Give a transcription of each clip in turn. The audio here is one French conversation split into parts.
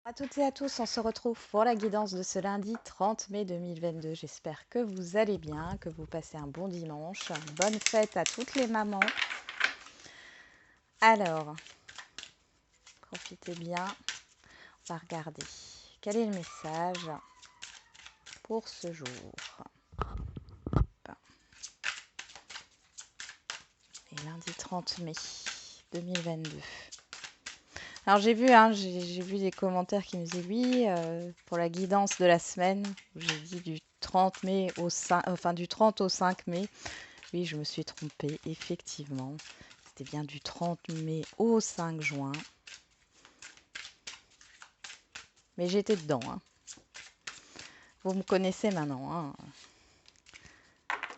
À toutes et à tous, on se retrouve pour la guidance de ce lundi 30 mai 2022. J'espère que vous allez bien, que vous passez un bon dimanche. Bonne fête à toutes les mamans. Alors, profitez bien. On va regarder quel est le message pour ce jour. Et lundi 30 mai 2022. Alors j'ai vu des commentaires qui me disaient oui, pour la guidance de la semaine, j'ai dit du 30 mai au 5, enfin du 30 au 5 mai. Oui, je me suis trompée, effectivement. C'était bien du 30 mai au 5 juin. Mais j'étais dedans, hein. Vous me connaissez maintenant, hein.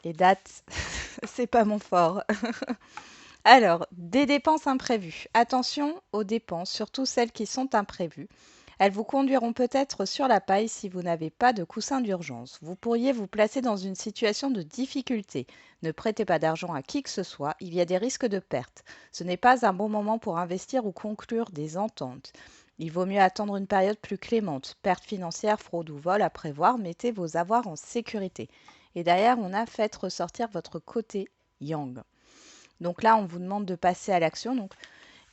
Les dates, c'est pas mon fort. Alors, des dépenses imprévues. Attention aux dépenses, surtout celles qui sont imprévues. Elles vous conduiront peut-être sur la paille si vous n'avez pas de coussin d'urgence. Vous pourriez vous placer dans une situation de difficulté. Ne prêtez pas d'argent à qui que ce soit, il y a des risques de perte. Ce n'est pas un bon moment pour investir ou conclure des ententes. Il vaut mieux attendre une période plus clémente. Perte financière, fraude ou vol à prévoir, mettez vos avoirs en sécurité. Et derrière, on a fait ressortir votre côté yang. Donc là, on vous demande de passer à l'action. Donc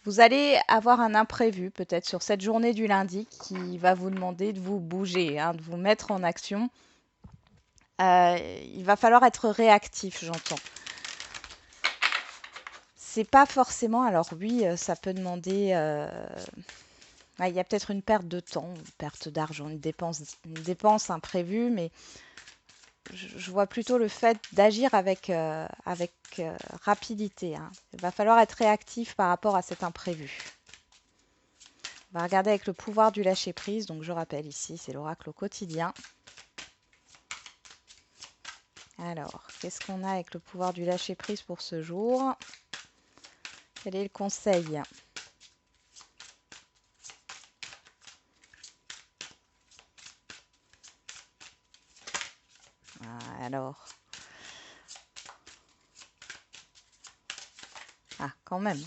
vous allez avoir un imprévu peut-être sur cette journée du lundi qui va vous demander de vous bouger, hein, de vous mettre en action. Il va falloir être réactif, j'entends. C'est pas forcément. Alors oui, ça peut demander. Il y a peut-être une perte de temps, une perte d'argent, une dépense imprévue, mais je vois plutôt le fait d'agir avec rapidité, hein. Il va falloir être réactif par rapport à cet imprévu. On va regarder avec le pouvoir du lâcher-prise. Donc je rappelle ici, c'est l'oracle au quotidien. Alors, qu'est-ce qu'on a avec le pouvoir du lâcher-prise pour ce jour? Quel est le conseil? Alors, quand même.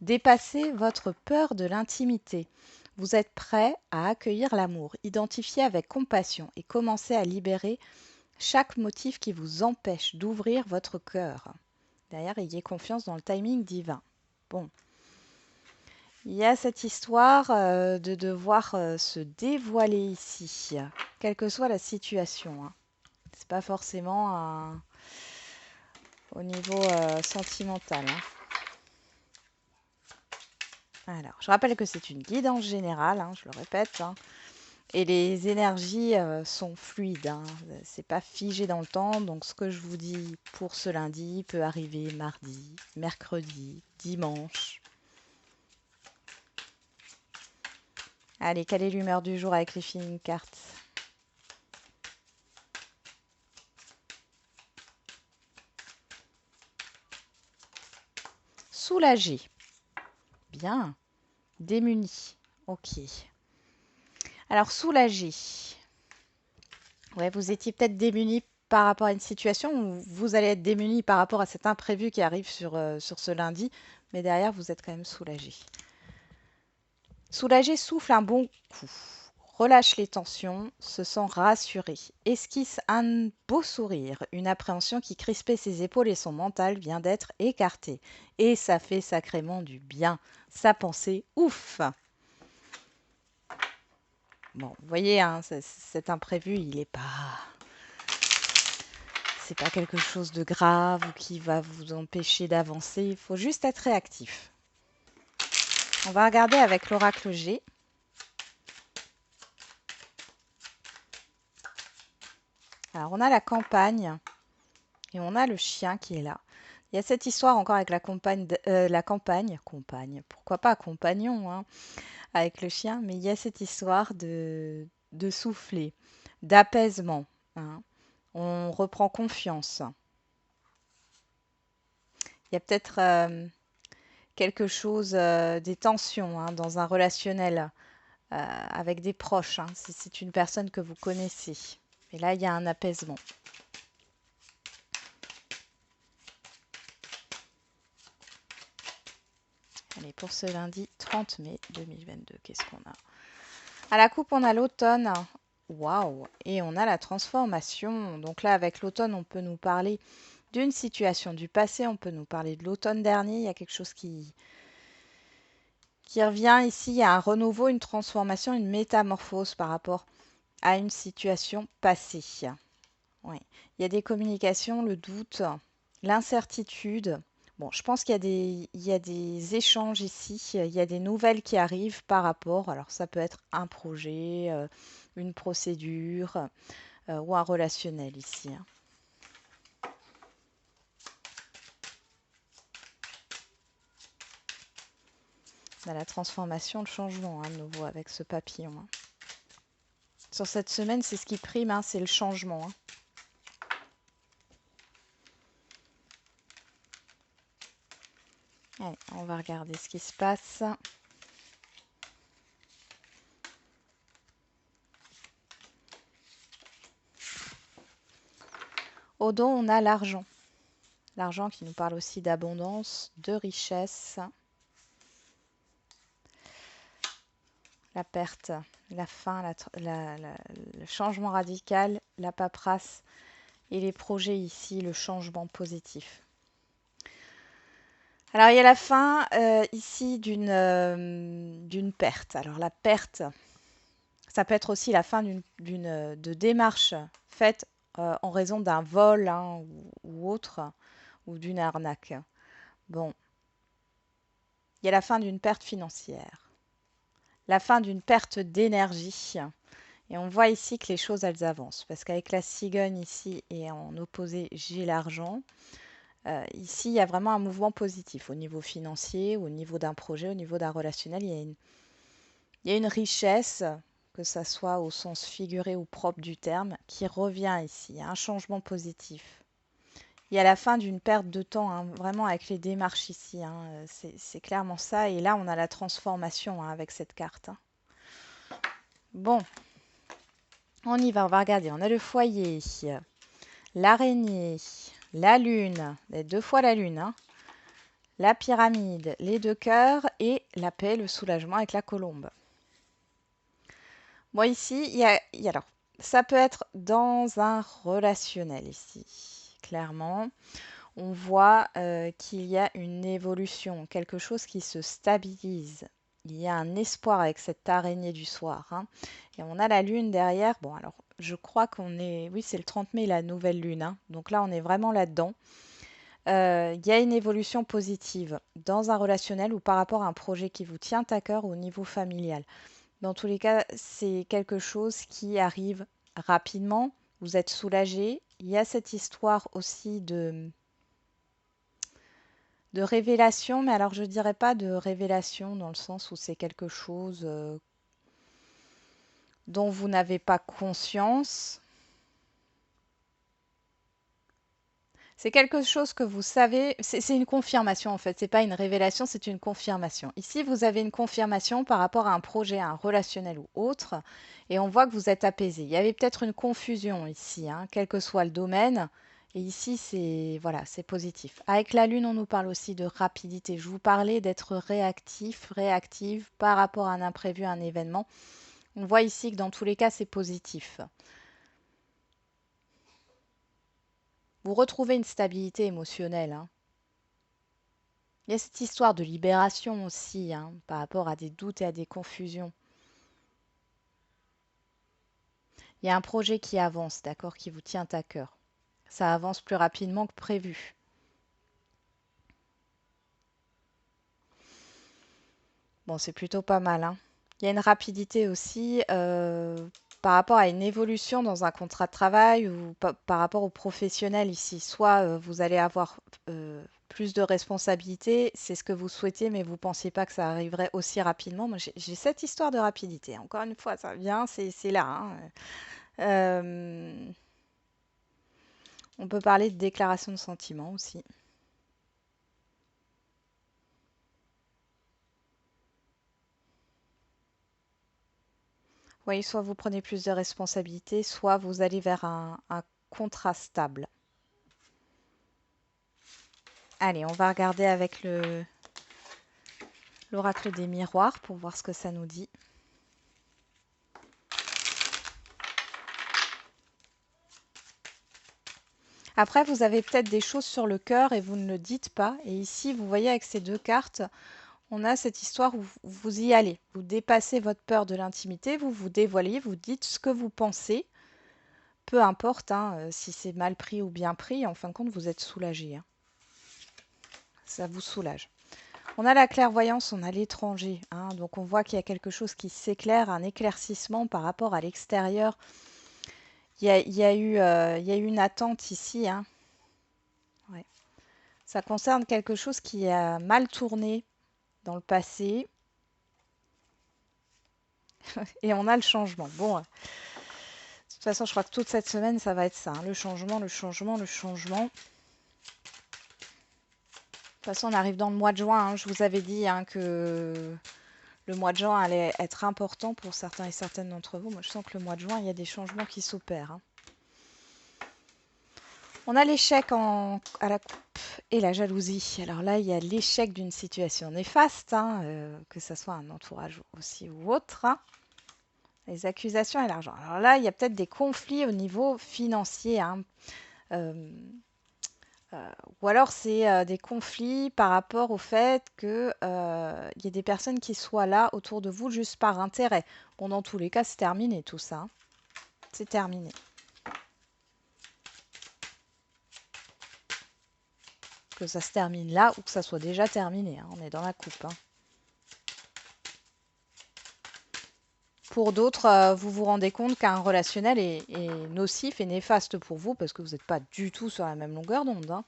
Dépassez votre peur de l'intimité. Vous êtes prêt à accueillir l'amour. Identifiez avec compassion et commencez à libérer chaque motif qui vous empêche d'ouvrir votre cœur. Derrière, ayez confiance dans le timing divin. Bon. Il y a cette histoire de devoir se dévoiler ici, quelle que soit la situation, hein. C'est pas forcément au niveau sentimental, hein. Alors, je rappelle que c'est une guidance générale, hein, je le répète, hein. Et les énergies sont fluides, hein. C'est pas figé dans le temps. Donc, ce que je vous dis pour ce lundi peut arriver mardi, mercredi, dimanche. Allez, quelle est l'humeur du jour avec les feeling cards? Soulagé. Bien. Démuni. Ok. Alors, soulagé. Ouais, vous étiez peut-être démuni par rapport à une situation où vous allez être démuni par rapport à cet imprévu qui arrive sur ce lundi, mais derrière, vous êtes quand même soulagé. Soulagé, souffle un bon coup. Relâche les tensions, se sent rassuré. Esquisse un beau sourire. Une appréhension qui crispait ses épaules et son mental vient d'être écartée. Et ça fait sacrément du bien. Sa pensée, ouf! Bon, vous voyez, hein, cet imprévu, il n'est pas... C'est pas quelque chose de grave ou qui va vous empêcher d'avancer. Il faut juste être réactif. On va regarder avec l'oracle G. Alors, on a la campagne et on a le chien qui est là. Il y a cette histoire encore avec la campagne, pourquoi pas compagnon, hein, avec le chien, mais il y a cette histoire de souffler, d'apaisement, hein. On reprend confiance. Il y a peut-être quelque chose, des tensions, hein, dans un relationnel avec des proches, hein, si c'est une personne que vous connaissez. Et là, il y a un apaisement. Allez, pour ce lundi 30 mai 2022, qu'est-ce qu'on a? À la coupe, on a l'automne. Waouh! Et on a la transformation. Donc là, avec l'automne, on peut nous parler d'une situation du passé, on peut nous parler de l'automne dernier. Il y a quelque chose qui revient ici. Il y a un renouveau, une transformation, une métamorphose par rapport à une situation passée. Oui. Il y a des communications, le doute, l'incertitude. Bon, je pense il y a des échanges ici, il y a des nouvelles qui arrivent par rapport, alors ça peut être un projet, une procédure ou un relationnel ici, hein. On a la transformation, le changement, hein, de nouveau avec ce papillon, hein. Sur cette semaine, c'est ce qui prime, hein, c'est le changement, hein. Allez, on va regarder ce qui se passe. Au dos, on a l'argent. L'argent qui nous parle aussi d'abondance, de richesse. La perte, la fin, le changement radical, la paperasse et les projets ici, le changement positif. Alors il y a la fin ici d'une perte. Alors la perte, ça peut être aussi la fin de démarche faite en raison d'un vol, hein, ou autre, ou d'une arnaque. Bon, il y a la fin d'une perte financière, la fin d'une perte d'énergie. Et on voit ici que les choses, elles avancent. Parce qu'avec la cigogne ici et en opposé, j'ai l'argent. Ici, il y a vraiment un mouvement positif au niveau financier, au niveau d'un projet, au niveau d'un relationnel. Il y a une richesse, que ça soit au sens figuré ou propre du terme, qui revient ici. Il y a un changement positif. Il y a la fin d'une perte de temps, hein, vraiment avec les démarches ici, hein, c'est clairement ça. Et là, on a la transformation, hein, avec cette carte, hein. Bon, on y va, on va regarder. On a le foyer, l'araignée, la lune, les deux fois la lune, hein, la pyramide, les deux cœurs et la paix, le soulagement avec la colombe. Bon, ici, alors, ça peut être dans un relationnel ici, clairement. On voit qu'il y a une évolution, quelque chose qui se stabilise. Il y a un espoir avec cette araignée du soir, hein. Et on a la lune derrière. Bon, alors, je crois qu'on est... Oui, c'est le 30 mai, la nouvelle lune, hein. Donc là, on est vraiment là-dedans. Il y a une évolution positive dans un relationnel ou par rapport à un projet qui vous tient à cœur au niveau familial. Dans tous les cas, c'est quelque chose qui arrive rapidement. Vous êtes soulagé. Il y a cette histoire aussi de révélation, mais alors je dirais pas de révélation dans le sens où c'est quelque chose dont vous n'avez pas conscience. C'est quelque chose que vous savez, c'est une confirmation en fait, c'est pas une révélation, c'est une confirmation. Ici, vous avez une confirmation par rapport à un projet, à un relationnel ou autre, et on voit que vous êtes apaisé. Il y avait peut-être une confusion ici, hein, quel que soit le domaine, et ici, c'est voilà, c'est positif. Avec la Lune, on nous parle aussi de rapidité. Je vous parlais d'être réactif, réactive par rapport à un imprévu, à un événement. On voit ici que dans tous les cas, c'est positif. Vous retrouvez une stabilité émotionnelle, hein. Il y a cette histoire de libération aussi, hein, par rapport à des doutes et à des confusions. Il y a un projet qui avance, d'accord, qui vous tient à cœur. Ça avance plus rapidement que prévu. Bon, c'est plutôt pas mal, hein. Il y a une rapidité aussi par rapport à une évolution dans un contrat de travail ou par rapport aux professionnels ici. Soit vous allez avoir plus de responsabilités, c'est ce que vous souhaitez, mais vous ne pensiez pas que ça arriverait aussi rapidement. Moi, j'ai cette histoire de rapidité. Encore une fois, ça vient, c'est là, hein. Euh, on peut parler de déclaration de sentiments aussi. Vous voyez, soit vous prenez plus de responsabilités, soit vous allez vers un contrat stable. Allez, on va regarder avec l'oracle des miroirs pour voir ce que ça nous dit. Après, vous avez peut-être des choses sur le cœur et vous ne le dites pas. Et ici, vous voyez avec ces deux cartes, on a cette histoire où vous y allez. Vous dépassez votre peur de l'intimité, vous vous dévoilez, vous dites ce que vous pensez. Peu importe hein, si c'est mal pris ou bien pris, en fin de compte, vous êtes soulagé. Hein. Ça vous soulage. On a la clairvoyance, on a l'étranger. Hein, donc on voit qu'il y a quelque chose qui s'éclaire, un éclaircissement par rapport à l'extérieur. Il y a eu une attente ici. Hein. Ouais. Ça concerne quelque chose qui a mal tourné dans le passé. Et on a le changement. Bon, de toute façon, je crois que toute cette semaine, ça va être ça. Hein, le changement, le changement, le changement. De toute façon, on arrive dans le mois de juin. Hein, je vous avais dit hein, que le mois de juin allait être important pour certains et certaines d'entre vous. Moi, je sens que le mois de juin, il y a des changements qui s'opèrent. Hein. On a l'échec à la coupe et la jalousie. Alors là, il y a l'échec d'une situation néfaste, hein, que ce soit un entourage aussi ou autre. Hein. Les accusations et l'argent. Alors là, il y a peut-être des conflits au niveau financier. Hein. Euh, ou alors c'est des conflits par rapport au fait qu'il y ait des personnes qui soient là autour de vous juste par intérêt. Bon, dans tous les cas, c'est terminé tout ça. Hein. C'est terminé. Que ça se termine là ou que ça soit déjà terminé. Hein. On est dans la coupe. Hein. Pour d'autres, vous vous rendez compte qu'un relationnel est nocif et néfaste pour vous parce que vous n'êtes pas du tout sur la même longueur d'onde. Hein.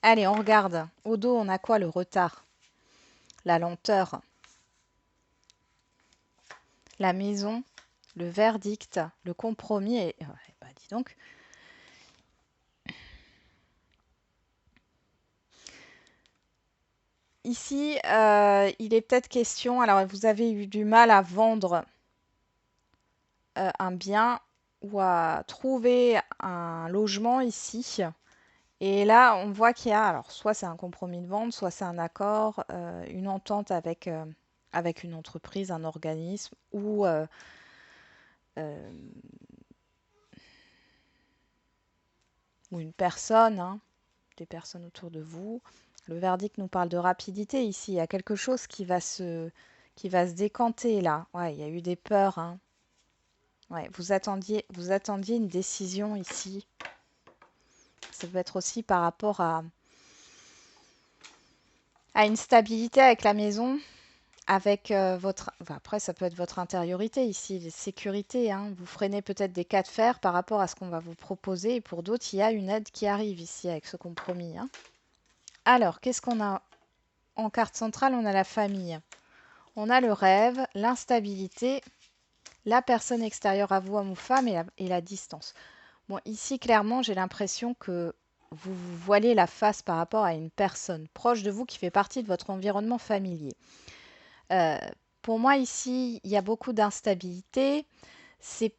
Allez, on regarde. Au dos, on a quoi? Le retard, la lenteur, la maison, le verdict, le compromis. Et bah, dis donc. Ici, il est peut-être question. Alors, vous avez eu du mal à vendre un bien ou à trouver un logement ici. Et là, on voit qu'il y a, alors soit c'est un compromis de vente, soit c'est un accord, une entente avec une entreprise, un organisme euh, ou une personne, hein, des personnes autour de vous. Le verdict nous parle de rapidité ici. Il y a quelque chose qui va se décanter là. Ouais, il y a eu des peurs. Hein. Ouais, vous attendiez une décision ici. Ça peut être aussi par rapport à une stabilité avec la maison, avec votre... Enfin, après, ça peut être votre intériorité ici, les sécurités. Hein. Vous freinez peut-être des cas de fer par rapport à ce qu'on va vous proposer. Et pour d'autres, il y a une aide qui arrive ici avec ce compromis. Hein. Alors, qu'est-ce qu'on a en carte centrale? On a la famille. On a le rêve, l'instabilité, la personne extérieure à vous, homme ou femme, et la distance. Bon, ici, clairement, j'ai l'impression que vous vous voilez la face par rapport à une personne proche de vous qui fait partie de votre environnement familier. Euh, pour moi, ici, il y a beaucoup d'instabilité. Il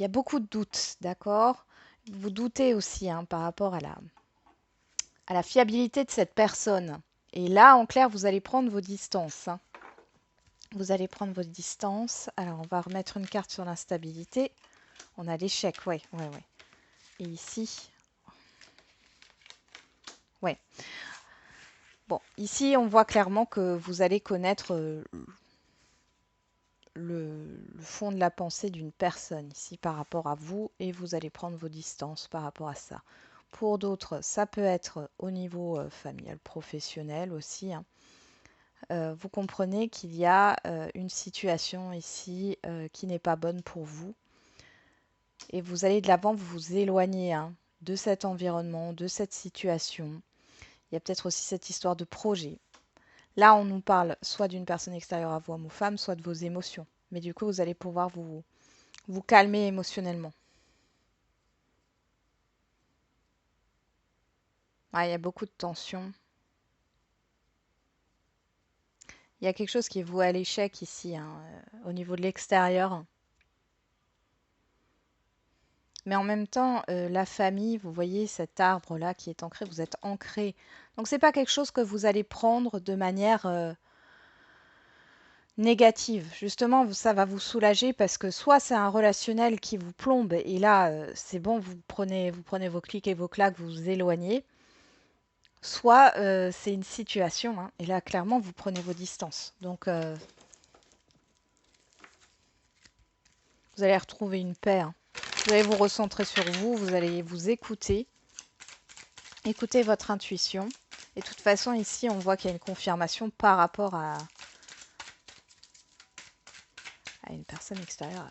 y a beaucoup de doutes, d'accord? Vous doutez aussi hein, par rapport à la fiabilité de cette personne. Et là, en clair, vous allez prendre vos distances. Hein. Vous allez prendre vos distances. Alors, on va remettre une carte sur l'instabilité. On a l'échec, ouais. Et ici, ouais. Bon, ici, on voit clairement que vous allez connaître le fond de la pensée d'une personne ici par rapport à vous et vous allez prendre vos distances par rapport à ça. Pour d'autres, ça peut être au niveau familial, professionnel aussi. Hein. Vous comprenez qu'il y a une situation ici qui n'est pas bonne pour vous et vous allez de l'avant, vous vous éloignez hein, de cet environnement, de cette situation. Il y a peut-être aussi cette histoire de projet. Là, on nous parle soit d'une personne extérieure à vous, homme ou femme, soit de vos émotions. Mais du coup, vous allez pouvoir vous calmer émotionnellement. Ah, il y a beaucoup de tension. Il y a quelque chose qui est voué à l'échec ici, hein, au niveau de l'extérieur. Mais en même temps, la famille, vous voyez cet arbre-là qui est ancré, vous êtes ancré. Donc, c'est pas quelque chose que vous allez prendre de manière négative. Justement, ça va vous soulager parce que soit c'est un relationnel qui vous plombe et là, c'est bon, vous prenez vos clics et vos claques, vous vous éloignez. Soit c'est une situation, hein, et là, clairement, vous prenez vos distances. Donc, vous allez retrouver une paix, hein. Vous allez vous recentrer sur vous, vous allez vous écouter, écouter votre intuition. Et de toute façon, ici, on voit qu'il y a une confirmation par rapport à une personne extérieure.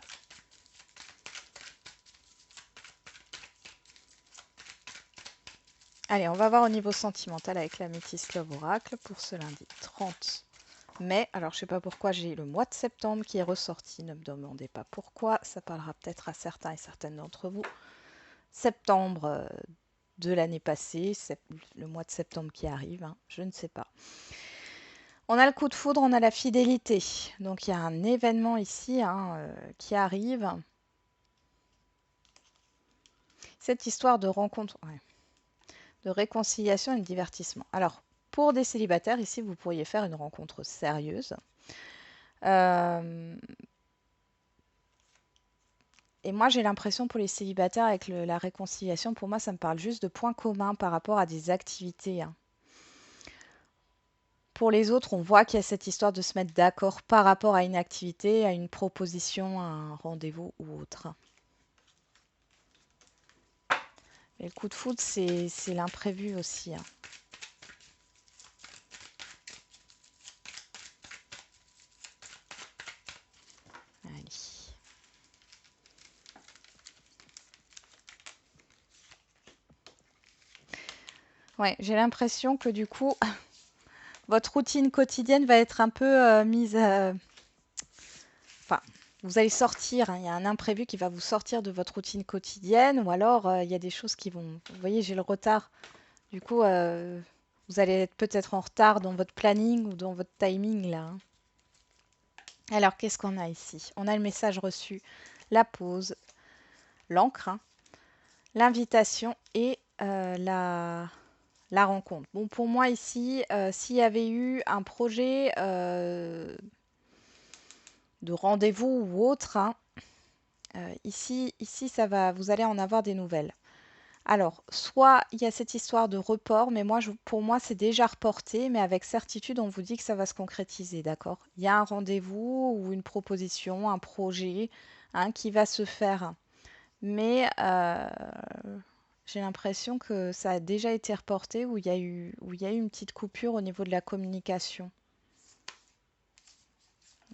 Allez, on va voir au niveau sentimental avec la Métis Love Oracle pour ce lundi 30 mai. Alors, je ne sais pas pourquoi j'ai le mois de septembre qui est ressorti. Ne me demandez pas pourquoi. Ça parlera peut-être à certains et certaines d'entre vous. Septembre de l'année passée, le mois de septembre qui arrive, hein, je ne sais pas. On a le coup de foudre, on a la fidélité. Donc, il y a un événement ici qui arrive. Cette histoire de rencontre... Ouais, de réconciliation et de divertissement. Alors, pour des célibataires, ici, vous pourriez faire une rencontre sérieuse. Et moi, j'ai l'impression pour les célibataires, avec la réconciliation, pour moi, ça me parle juste de points communs par rapport à des activités. Hein. Pour les autres, on voit qu'il y a cette histoire de se mettre d'accord par rapport à une activité, à une proposition, à un rendez-vous ou autre. Et le coup de foudre, c'est l'imprévu aussi. Hein. Allez. Ouais, j'ai l'impression que du coup, votre routine quotidienne va être un peu mise à... Enfin, vous allez sortir, hein, il y a un imprévu qui va vous sortir de votre routine quotidienne, ou alors il y a des choses qui vont... Vous voyez, j'ai le retard. Du coup, vous allez être peut-être en retard dans votre planning ou dans votre timing, là. Hein. Alors, qu'est-ce qu'on a ici? On a le message reçu, la pause, l'encre, hein, l'invitation et la rencontre. Bon, pour moi, ici, s'il y avait eu un projet de rendez-vous ou autre, hein, ici, ça va, vous allez en avoir des nouvelles. Alors, soit il y a cette histoire de report, mais moi, pour moi, c'est déjà reporté, mais avec certitude, on vous dit que ça va se concrétiser, d'accord? Il y a un rendez-vous ou une proposition, un projet hein, qui va se faire. Mais j'ai l'impression que ça a déjà été reporté, où où il y a eu une petite coupure au niveau de la communication.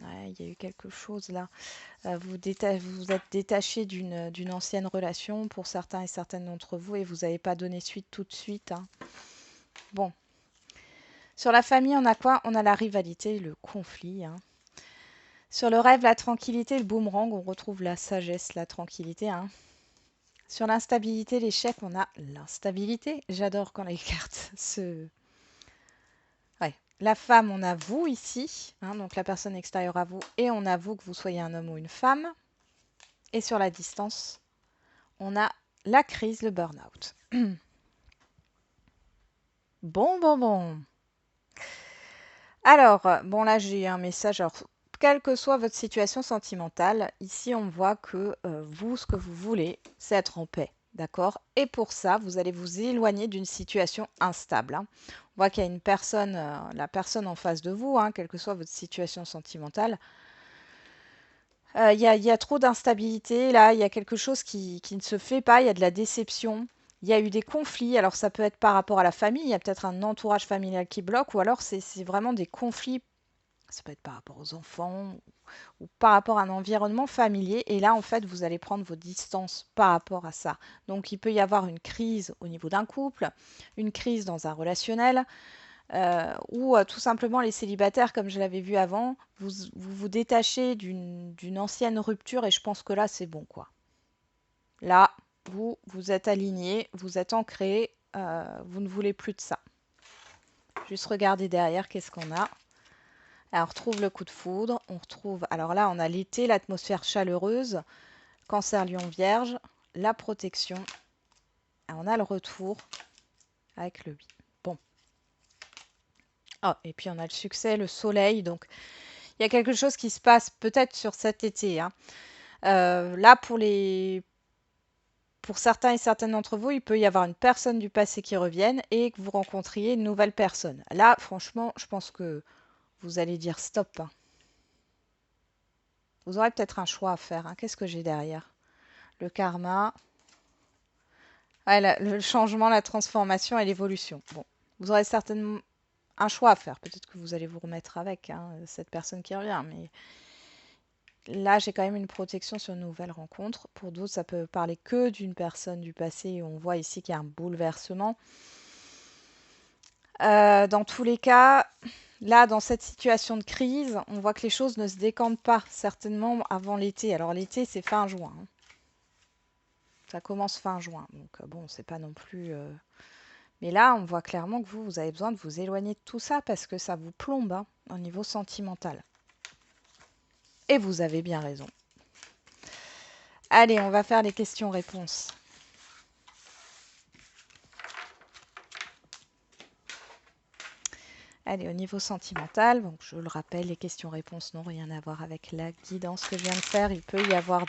Ouais, il y a eu quelque chose là. Vous vous êtes détaché d'une ancienne relation pour certains et certaines d'entre vous et vous n'avez pas donné suite tout de suite. Hein. Bon. Sur la famille, on a quoi? On a la rivalité, le conflit. Hein. Sur le rêve, la tranquillité, le boomerang, on retrouve la sagesse, la tranquillité. Hein. Sur l'instabilité, l'échec, on a l'instabilité. J'adore quand les cartes se... Ouais. La femme, on a vous ici, hein, donc la personne extérieure à vous, et on a vous que vous soyez un homme ou une femme. Et sur la distance, on a la crise, le burn-out. Bon. Alors, bon là j'ai un message. Alors, quelle que soit votre situation sentimentale, ici on voit que vous, ce que vous voulez, c'est être en paix. D'accord? Et pour ça, vous allez vous éloigner d'une situation instable. Hein. On voit qu'il y a une personne, la personne en face de vous, hein, quelle que soit votre situation sentimentale, il y a trop d'instabilité, là, il y a quelque chose qui ne se fait pas, il y a de la déception, il y a eu des conflits. Alors ça peut être par rapport à la famille, il y a peut-être un entourage familial qui bloque, ou alors c'est vraiment des conflits, ça peut être par rapport aux enfants ou par rapport à un environnement familier. Et là, en fait, vous allez prendre vos distances par rapport à ça. Donc il peut y avoir une crise au niveau d'un couple, une crise dans un relationnel, ou tout simplement les célibataires, comme je l'avais vu avant, vous détachez d'une ancienne rupture et je pense que là, c'est bon, quoi. Là, vous êtes aligné, vous êtes ancré, vous ne voulez plus de ça. Juste regarder derrière, qu'est-ce qu'on a. Alors, on retrouve le coup de foudre, on retrouve... Alors là, on a l'été, l'atmosphère chaleureuse, Cancer, Lion, Vierge, la protection. Et on a le retour avec le 8. Bon. Oh, et puis on a le succès, le soleil, donc... Il y a quelque chose qui se passe peut-être sur cet été, hein. Là, pour certains et certaines d'entre vous, il peut y avoir une personne du passé qui revienne et que vous rencontriez une nouvelle personne. Là, franchement, je pense que vous allez dire stop, hein. Vous aurez peut-être un choix à faire, hein. Qu'est-ce que j'ai derrière? Le karma. Ouais, le changement, la transformation et l'évolution. Bon, vous aurez certainement un choix à faire. Peut-être que vous allez vous remettre avec, hein, cette personne qui revient, mais là, j'ai quand même une protection sur une nouvelle rencontre. Pour d'autres, ça peut parler que d'une personne du passé. On voit ici qu'il y a un bouleversement. Dans tous les cas, là, dans cette situation de crise, on voit que les choses ne se décantent pas certainement avant l'été. Alors l'été, c'est fin juin, hein. Ça commence fin juin. Donc bon, c'est pas non plus... Mais là, on voit clairement que vous avez besoin de vous éloigner de tout ça parce que ça vous plombe, hein, au niveau sentimental. Et vous avez bien raison. Allez, on va faire les questions-réponses. Allez, au niveau sentimental, donc je le rappelle, les questions-réponses n'ont rien à voir avec la guidance que je viens de faire. Il peut y avoir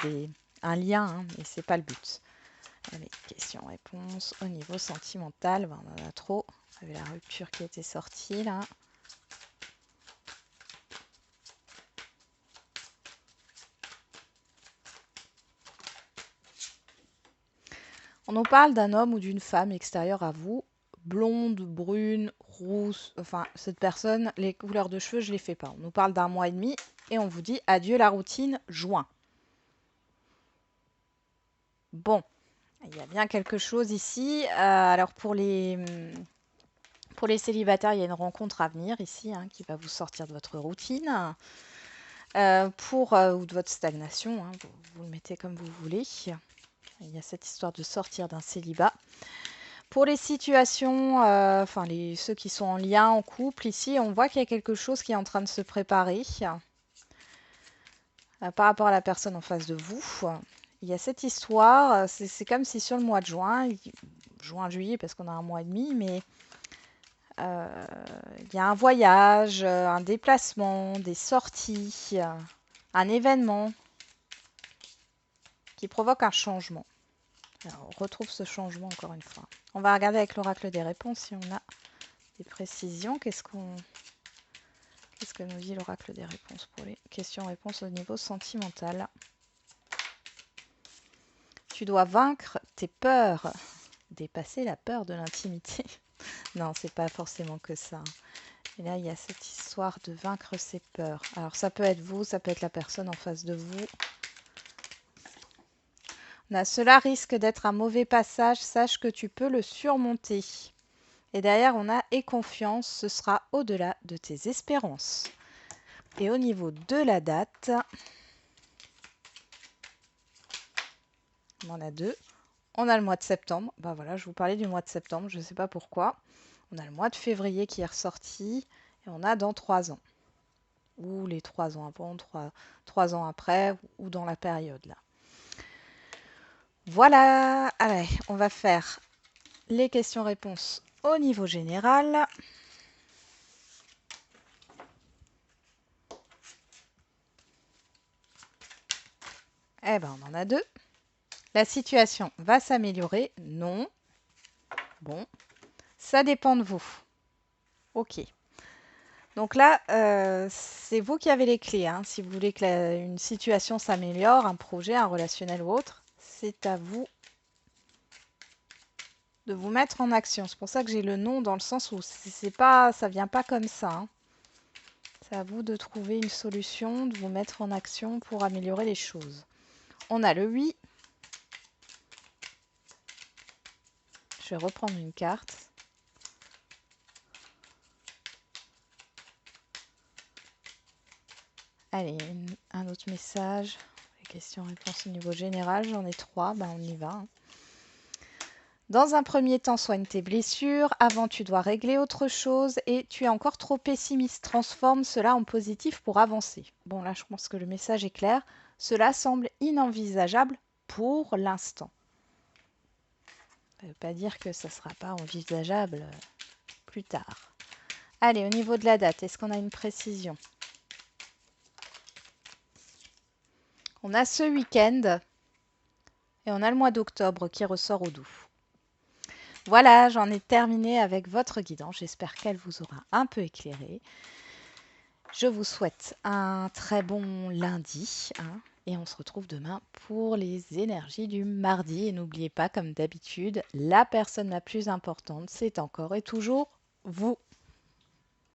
un lien, hein, mais ce n'est pas le but. Allez, questions-réponses au niveau sentimental, ben, on en a trop. Vous avez la rupture qui était sortie là. On nous parle d'un homme ou d'une femme extérieure à vous, blonde, brune, rousse, enfin cette personne, les couleurs de cheveux, je ne les fais pas. On nous parle d'un mois et demi et on vous dit adieu la routine, juin. Bon, il y a bien quelque chose ici. Alors pour les célibataires, il y a une rencontre à venir ici, hein, qui va vous sortir de votre routine. Ou de votre stagnation, hein, vous le mettez comme vous voulez. Il y a cette histoire de sortir d'un célibat. Pour les situations, ceux qui sont en lien, en couple, ici, on voit qu'il y a quelque chose qui est en train de se préparer par rapport à la personne en face de vous. Il y a cette histoire, c'est comme si sur le mois de juin, juillet, parce qu'on a un mois et demi, mais il y a un voyage, un déplacement, des sorties, un événement qui provoque un changement. Alors, on retrouve ce changement encore une fois. On va regarder avec l'oracle des réponses si on a des précisions. Qu'est-ce que nous dit l'oracle des réponses pour les questions-réponses au niveau sentimental? Tu dois vaincre tes peurs, dépasser la peur de l'intimité. Non, c'est pas forcément que ça. Et là, il y a cette histoire de vaincre ses peurs. Alors, ça peut être vous, ça peut être la personne en face de vous. Cela risque d'être un mauvais passage, sache que tu peux le surmonter. Et derrière, on a « et confiance, ce sera au-delà de tes espérances ». Et au niveau de la date, on en a deux. On a le mois de septembre. Ben voilà, je vous parlais du mois de septembre, je ne sais pas pourquoi. On a le mois de février qui est ressorti. Et on a dans 3 ans. Ou les 3 ans avant, 3 ans après, ou dans la période là. Voilà, allez, on va faire les questions-réponses au niveau général. Eh ben, on en a deux. La situation va s'améliorer? Non. Bon, ça dépend de vous. Ok. Donc là, c'est vous qui avez les clés, hein. Si vous voulez que une situation s'améliore, un projet, un relationnel ou autre, c'est à vous de vous mettre en action. C'est pour ça que j'ai le non dans le sens où ça vient pas comme ça, hein. C'est à vous de trouver une solution, de vous mettre en action pour améliorer les choses. On a le oui. Je vais reprendre une carte. Allez, un autre message. Les questions-réponses au niveau général, j'en ai 3. Ben, on y va, hein. Dans un premier temps, soigne tes blessures. Avant, tu dois régler autre chose et tu es encore trop pessimiste. Transforme cela en positif pour avancer. Bon, là, je pense que le message est clair. Cela semble inenvisageable pour l'instant. Ça ne veut pas dire que ça ne sera pas envisageable plus tard. Allez, au niveau de la date, est-ce qu'on a une précision? On a ce week-end et on a le mois d'octobre qui ressort au doux. Voilà, j'en ai terminé avec votre guidance. J'espère qu'elle vous aura un peu éclairé. Je vous souhaite un très bon lundi et on se retrouve demain pour les énergies du mardi. Et n'oubliez pas, comme d'habitude, la personne la plus importante, c'est encore et toujours vous.